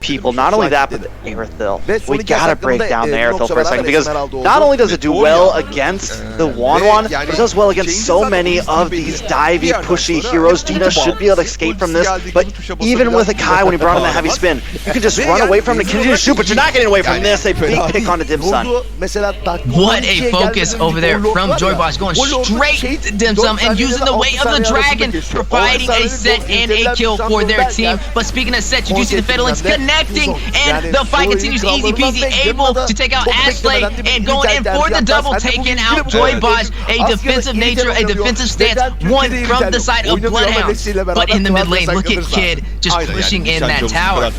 people. Not only that, but the Aerithil. We gotta break down the Aerithil for a second, because not only does it do well against the Wanwan, but it does well against so many of these divey, pushy heroes. Dina should be able to escape from this, but even with a Kai, when he brought in the heavy spin, you can just run away from him and continue to shoot, but you're not getting away from this. A big pick on the Dim Sum. What a focus over there from Joybosh, going straight to Dim Sum and using the weight of the dragon, providing a set and a kill for their team. But speaking of set, you do see the Fatal Links connecting, and the fight continues easy peasy, able to take out Ashley and going in for the double, taking out Joybosh. A defensive nature, a defensive stance, one from the side of Bloodhounds. But in the mid lane, look at Kid just pushing in that tower.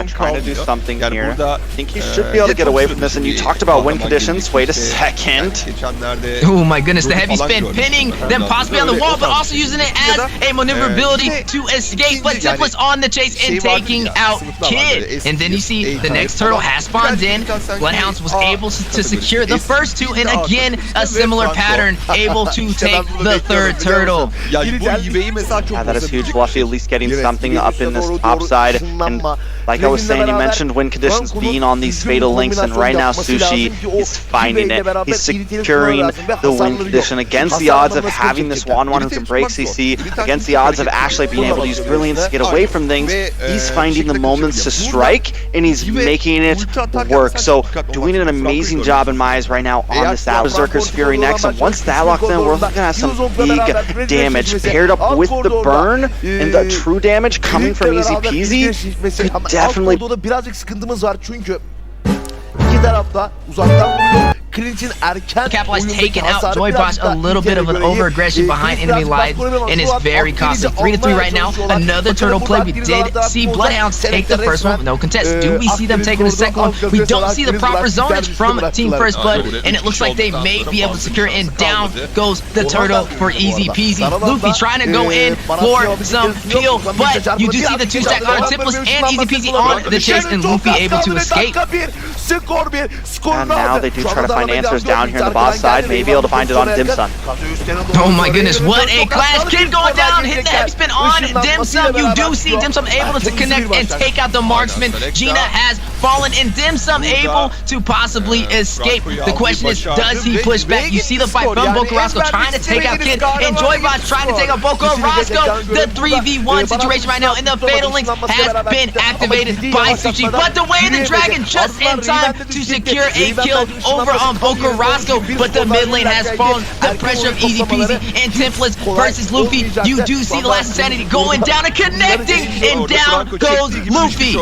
Trying to do something here. I think he should be able to get away from this, and you talked about win conditions. Wait a second. Oh my goodness, the heavy spin, pinning them possibly on the wall, but also using it as a maneuverability to escape. But Templates on the chase and taking out Kid. And then you see the next turtle has spawned in. Bloodhounds was able to secure the first two, and again, a similar pattern, able to take the third turtle. That is huge. Fluffy at least getting something up in this top side. And like I was saying, you mentioned win conditions being on these Fatal Links, and right now Sushi is finding it. He's securing the win condition against the odds of having this Wanwan who can break CC, against the odds of Ashley being able to use Brilliance to get away from things. He's finding the moments to strike, and he's making it work. So doing an amazing job in my eyes right now on this Berserker's Fury next, and once that locks in, we're looking at some big damage paired up with the burn and the true damage coming from Easy Peasy. Could definitely birazcık sıkıntımız var çünkü iki tarafta uzaktan vuruyor. Capitalize taking out Joybosh, a little bit of an over-aggression behind enemy lines, and it's very costly. 3-3 right now, another turtle play. We did see Bloodhounds take the first one, no contest. Do we see them taking the second one? We don't see the proper zonage from Team First Blood, and it looks like they may be able to secure it, and down goes the turtle for easy peasy. Luffy trying to go in for some peel, but you do see the two-stack on Tipless and easy peasy on the chase, and Luffy able to escape. And now they do try to find answers down here on the boss side, maybe able to find it on Dim Sum. Oh my goodness, what a clash! Kid going down, hitting the heavy spin on Dim Sum. You do see Dim Sum able to connect and take out the marksman. Gina has fallen, and Dim Sum able to possibly escape. The question is, does he push back? You see the fight from Boca Roscoe trying to take out Kid, and Joybosh trying to take out Boca Roscoe. The 3v1 situation right now, and the Fatal Links has been activated by Sushi, but the way the dragon just in time to secure a kill over on Boca Roscoe, but the mid lane has fallen. The pressure of Easy Peasy and Templates versus Luffy. You do see the last insanity going down and connecting, and down goes Luffy.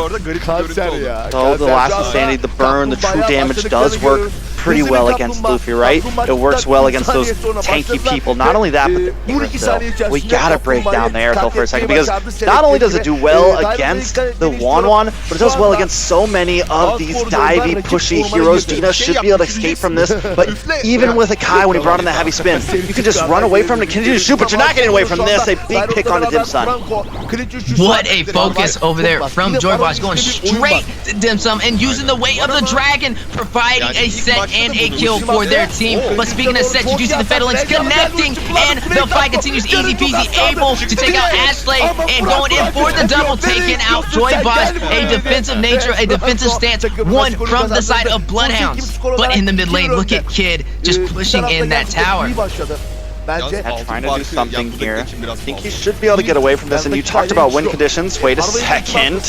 Oh, the last insanity, the burn, the true damage does work pretty well against Luffy, right? It works well against those tanky people. Not only that, but the Aerithil. We gotta break down the Aerithil for a second, because not only does it do well against the Wanwan, but it does well against so many of these divey, pushy heroes. Dina should be able to escape from this, but even with a Kai, when he brought in the heavy spin, you can just run away from him and continue to shoot, but you're not getting away from this. A big pick on the Dim Sum. What a focus over there from Joybosh, going straight to Dim Sum and using the weight of the dragon, providing a set and a kill for their team. But speaking of set, you do see the Fatal Links connecting, and the fight continues easy peasy, able to take out Ashley and going in for the double, taking out Joybosh. A defensive nature, a defensive stance, one from the side of Bloodhounds. But in the mid lane, look at Kid just pushing in that tower. Trying to do something here. I think he should be able to get away from this, and you talked about win conditions. Wait a second.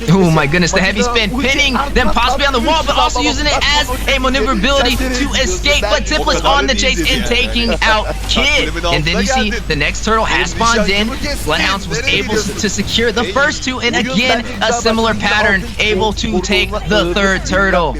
Oh my goodness, the heavy spin, pinning them possibly on the wall, but also using it as a maneuverability to escape. But Templates on the chase and taking out Kid. And then you see the next turtle has spawned in. Bloodhounds was able to secure the first two, and again, a similar pattern, able to take the third turtle.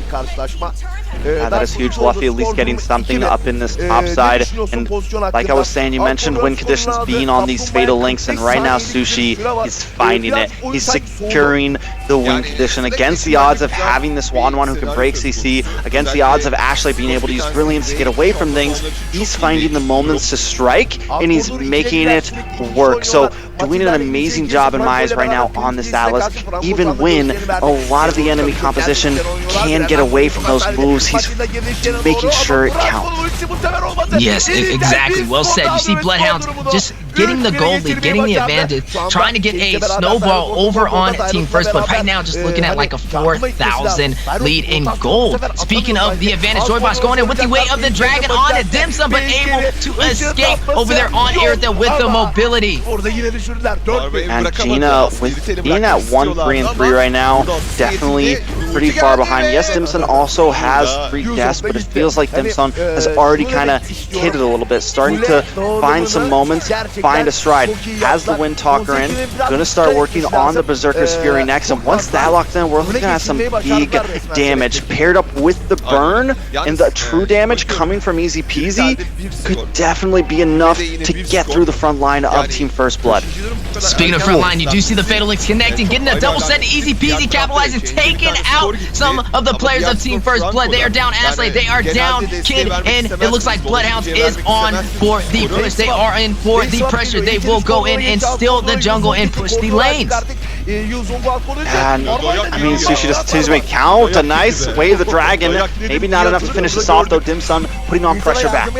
That is huge. Luffy at least getting something up in this top side, and like I was saying, you mentioned win conditions being on these Fatal Links, and right now Sushi is finding it. He's securing the win condition against the odds of having this Wanwan who can break CC, against the odds of Ashley being able to use Brilliance to get away from things. He's finding the moments to strike, and he's making it work. So doing an amazing job in my eyes right now on this Atlas, even when a lot of the enemy composition can get away from those moves. He's making sure it counts. Yes, exactly. Well said. You see Bloodhounds just getting the gold lead, getting the advantage, trying to get a snowball over on Team First Blood. Right now, just looking at like a 4,000 lead in gold. Speaking of the advantage, Joybosh going in with the weight of the dragon on it. Dimsum, but able to escape over there on Eartha with the mobility. And Gina, with being at 1-3-3 right now, definitely pretty far behind. Yes, Dimsum also has 3 deaths, but it feels like Dimsum has already kind of hit it a little bit, starting to find some moments, find a stride. Has the Wind Talker in, gonna start working on the Berserker's Fury next, and once that locked in, we're looking at some big damage, paired up with the burn, and the true damage coming from Easy Peasy could definitely be enough to get through the front line of Team First Blood. Speaking of front line, you do see the Fatal Links connecting, getting a double set to Easy Peasy, capitalizing, taking out some of the players of Team First Blood. They are down Ashley, they are down Kid, and it looks like Bloodhounds is on for the push. They are in for the pressure. They will go in and steal the jungle and push the lanes. And I mean, Sushi just continues to make count. A nice wave the dragon. Maybe not enough to finish this off though. Dimsum putting on pressure back.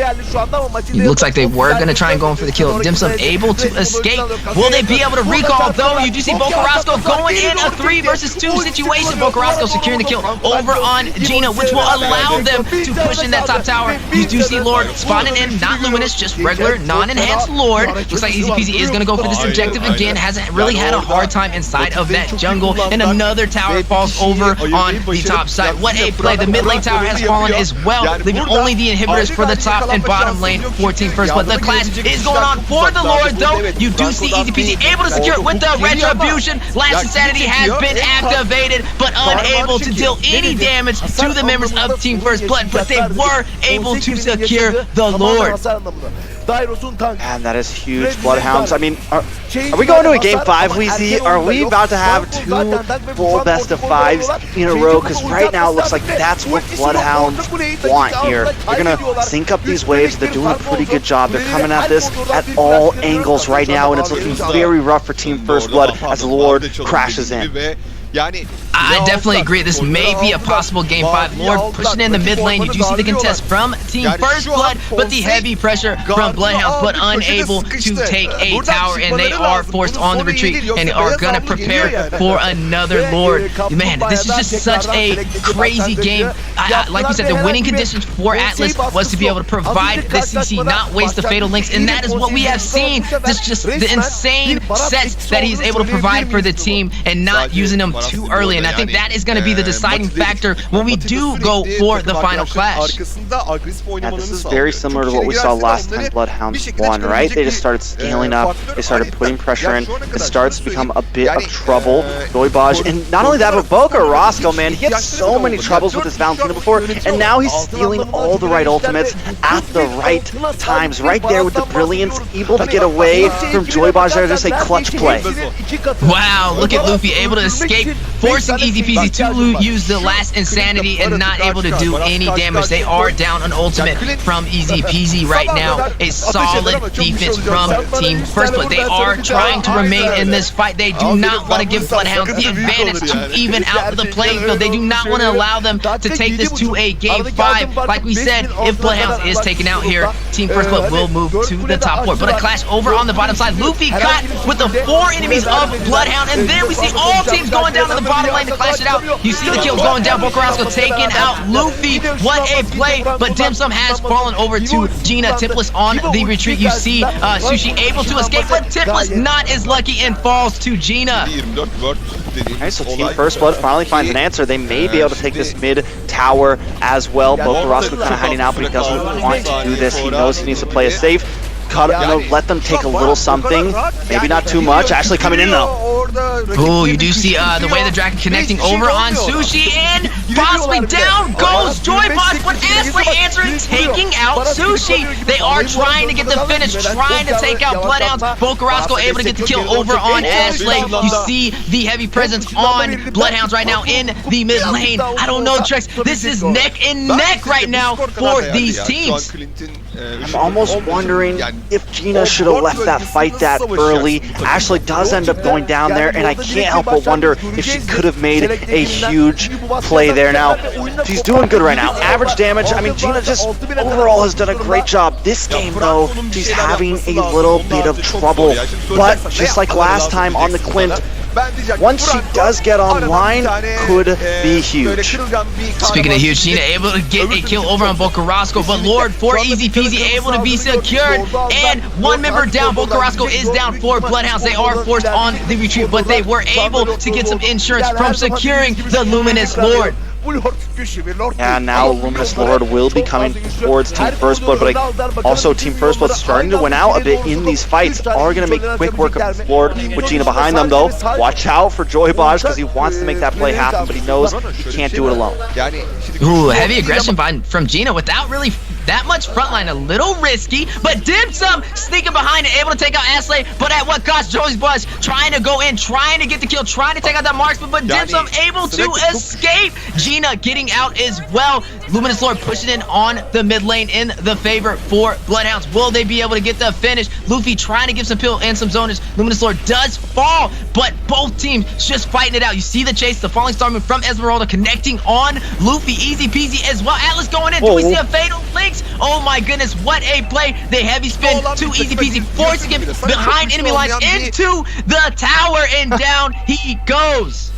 It looks like they were going to try and go in for the kill. Dimsum able to escape. Will they be able to recall though? You do see Bocarasco going in a 3 versus 2 situation. Bocarasco securing the kill over on Gina, which will allow them to push in that top tower. You do see Lord spawning in, not Luminous, just regular, non-enhanced Lord. Looks like Easy Peasy is going to go for this objective again. Hasn't really had a hard time inside of that jungle. And another tower falls over on the top side. What a play. The mid lane tower has fallen as well, leaving only the inhibitors for the top and bottom lane for Team First Blood. The clash is going on for the Lord, though. You do see Easy Peasy able to secure it with the Retribution. Last Insanity has been activated, but unable to deal any damage to the members of Team First Blood, but they were able to secure the Lord. And that is huge, Bloodhounds. I mean, are we going to a game 5, Weezy? Are we about to have 2 full best of 5s in a row? Because right now it looks like that's what Bloodhounds want here. They're going to sync up these waves. They're doing a pretty good job. They're coming at this at all angles right now, and it's looking very rough for Team First Blood as Lord crashes in. I definitely agree. This may be a possible game 5. Lord pushing in the mid lane. You do see the contest from Team First Blood, but the heavy pressure from Bloodhounds, but unable to take a tower, and they are forced on the retreat and are gonna prepare for another Lord. Man, this is just such a crazy game. Like we said, the winning conditions for Atlas was to be able to provide the CC, not waste the Fatal Links, and that is what we have seen. This just the insane sets that he's able to provide for the team and not using them too early, and I think that is going to be the deciding factor when we do go for the final clash. Yeah, this is very similar to what we saw last time Bloodhounds won, right? They just started scaling up, they started putting pressure in, it starts to become a bit of trouble. Joybosh, and not only that, but Bocarasco, man, he had so many troubles with his Valentina before, and now he's stealing all the right ultimates at the right times, right there with the brilliance, able to get away from Joybosh there, just a clutch play. Wow, look at Luffy able to escape, forcing Easy Peasy to use the last Insanity and not able to do any damage. They are down an ultimate from Easy Peasy right now. A solid defense from Team First Blood. They are trying to remain in this fight. They do not want to give Bloodhounds the advantage to even out the playing field. They do not want to allow them to take this to a game 5. Like we said, if Bloodhounds is taken out here, Team First Blood will move to the top 4. But a clash over on the bottom side. Luffy caught with the 4 enemies of Bloodhound, and then we see all teams going down to the bottom lane to clash it out. You see the kills going down. Bocarasco taking out Luffy. What a play, but Dimsum has fallen over to Gina. Tipless on the retreat. You see Sushi able to escape, but Tipless not as lucky and falls to Gina. Alright, so Team First Blood finally finds an answer. They may be able to take this mid tower as well. Bocarasco kind of hiding out, but he doesn't want to do this. He knows he needs to play it safe. Let them take a little something, maybe not too much. Ashley coming in though. Ooh, you do see the way the dragon connecting over on Sushi, and possibly down goes Joybosh, but Ashley answering, taking out Sushi. They are trying to get the finish, trying to take out Bloodhounds. Bocarasco able to get the kill over on Ashley. You see the heavy presence on Bloodhounds right now in the mid lane. I don't know, Trex. This is neck and neck right now for these teams. I'm almost wondering if Gina should have left that fight that early. Ashley does end up going down there, and I can't help but wonder if she could have made a huge play there. Now, she's doing good right now. Average damage, I mean, Gina just overall has done a great job. This game, though, she's having a little bit of trouble. But just like last time on the Clint, once she does get online, could be huge. Speaking of huge, Gina able to get a kill over on Bocarasco, but Lord, for easy peasy, able to be secured, and one member down. Bocarasco is down for Bloodhounds. They are forced on the retreat, but they were able to get some insurance from securing the Luminous Lord. Yeah, now Luminous Lord will be coming towards Team First Blood, but also Team First Blood starting to win out a bit in these fights. Are going to make quick work of this Lord with Gina behind them, though. Watch out for Joy Bosch because he wants to make that play happen, but he knows he can't do it alone. Ooh, heavy aggression from Gina without really that much frontline. A little risky, but Dim Sum sneaking behind and able to take out Ashley, but at what cost? Joy Bosch trying to go in, trying to get the kill, trying to take out that marksman, but Dim Sum able to escape. Gina getting out as well. Luminous Lord pushing in on the mid lane in the favor for Bloodhounds. Will they be able to get the finish? Luffy trying to give some pill and some zonage. Luminous Lord does fall, but both teams just fighting it out. You see the chase, the falling star move from Esmeralda connecting on Luffy. Easy peasy as well. Atlas going in. Do we see a fatal links? Oh my goodness, what a play. They heavy spin to easy peasy, forcing him behind enemy lines into the tower, and down he goes.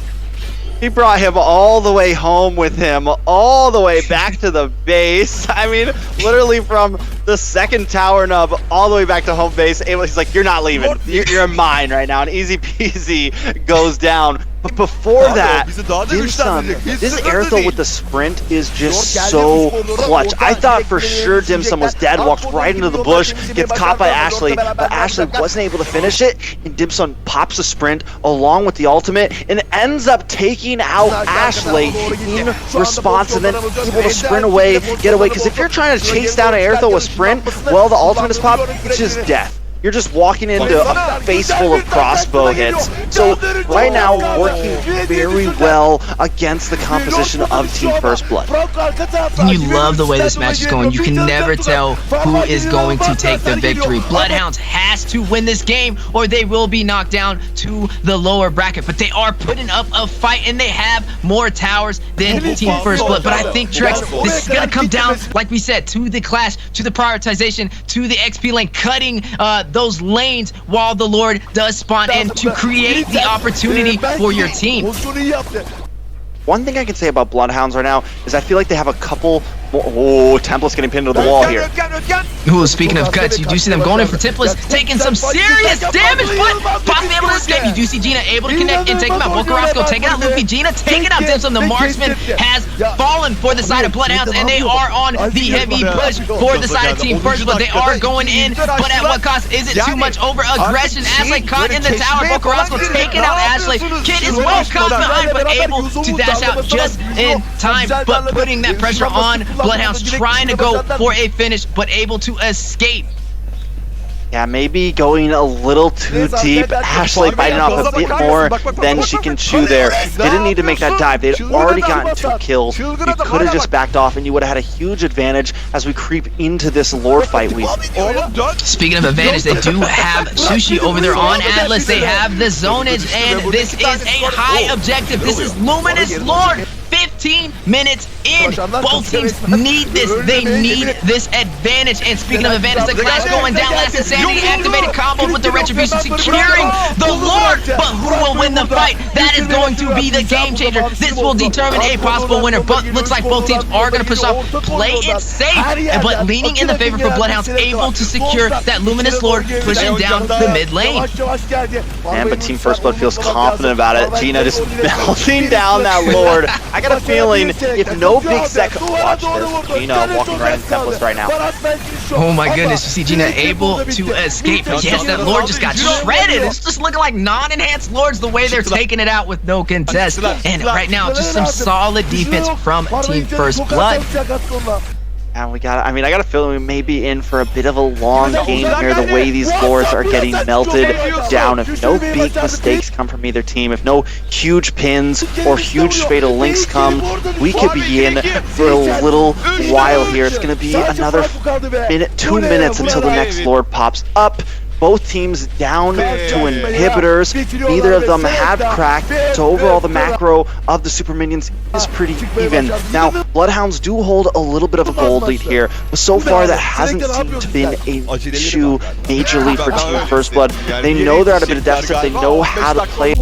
He brought him all the way home with him, all the way back to the base. I mean, literally from the second tower nub all the way back to home base. He's like, you're not leaving. You're mine right now. And easy peasy goes down. But before that, Dim Sum, this Aerithal with the sprint is just so clutch. I thought for sure Dim Sum was dead, walks right into the bush, gets caught by Ashley, but Ashley wasn't able to finish it, and Dim Sum pops a sprint along with the ultimate and ends up taking out Ashley in response, and then able to sprint away, get away, because if you're trying to chase down an Aerithal with sprint, well, the ultimate is popped, it's just death. You're just walking into a face full of crossbow hits. So right now, working very well against the composition of Team First Blood. And you love the way this match is going. You can never tell who is going to take the victory. Bloodhounds has to win this game or they will be knocked down to the lower bracket. But they are putting up a fight and they have more towers than Team First Blood. But I think, Trex, this is going to come down, like we said, to the clash, to the prioritization, to the XP lane, cutting those lanes while the Lord does spawn in to create the opportunity for your team. One thing I can say about Bloodhounds right now is I feel like they have a couple more. Oh, Tempest getting pinned to the wall here. Ooh, speaking of cuts, you do see them going in for Tempest, taking some serious damage, but possibly able to escape. You do see Gina able to connect and take him out. Bocarasco taking out Luffy. Gina taking out Dim Sum. The marksman has fallen for the side of Bloodhounds, and they are on the heavy push for the side of Team First, but they are going in. But at what cost? Is it too much over aggression? Ashley caught in the tower. Bocarasco taking out Ashley. Kid is well caught behind, but able to dash out just in time, but putting that pressure on Bloodhounds, trying to go for a finish, but able to escape. Yeah, maybe going a little too deep. Ashley biting off a bit more than she can chew there. They didn't need to make that dive. They'd already gotten 2 kills. You could have just backed off and you would have had a huge advantage as we creep into this Lord fight week. Speaking of advantage, they do have Sushi over there on Atlas. They have the zonage, and this is a high objective. This is Luminous Lord. 15 minutes in. Both teams need this. They need this advantage. And speaking of advantage, the clash going down. Last Insanity activated combo with the Retribution, securing the Lord. But who will win the fight? That is going to be the game changer. This will determine a possible winner. But looks like both teams are going to push off, play it safe, but leaning in the favor for Bloodhounds, able to secure that Luminous Lord, pushing down the mid lane. Man, but Team First Blood feels confident about it. Gina just melting down that Lord. I got a feeling if no big set, watch this, Gina walking right into Tempest right now. Oh my goodness, you see Gina able to escape. Yes, that Lord just got shredded. It's just looking like non-enhanced Lords the way they're taking it out with no contest. And right now, just some solid defense from Team First Blood. And we got, I mean, I got a feeling we may be in for a bit of a long game here, the way these lords are getting melted down. If no big mistakes come from either team, if no huge pins or huge fatal links come, we could be in for a little while here. It's going to be another 2 minutes until the next lord pops up. Both teams down to inhibitors. Neither of them have cracked, so overall the macro of the super minions is pretty even. Now, Bloodhounds do hold a little bit of a gold lead here, but so far that hasn't seemed to be an issue majorly for Team First Blood. They know they're at a bit of deficit, they know how to play.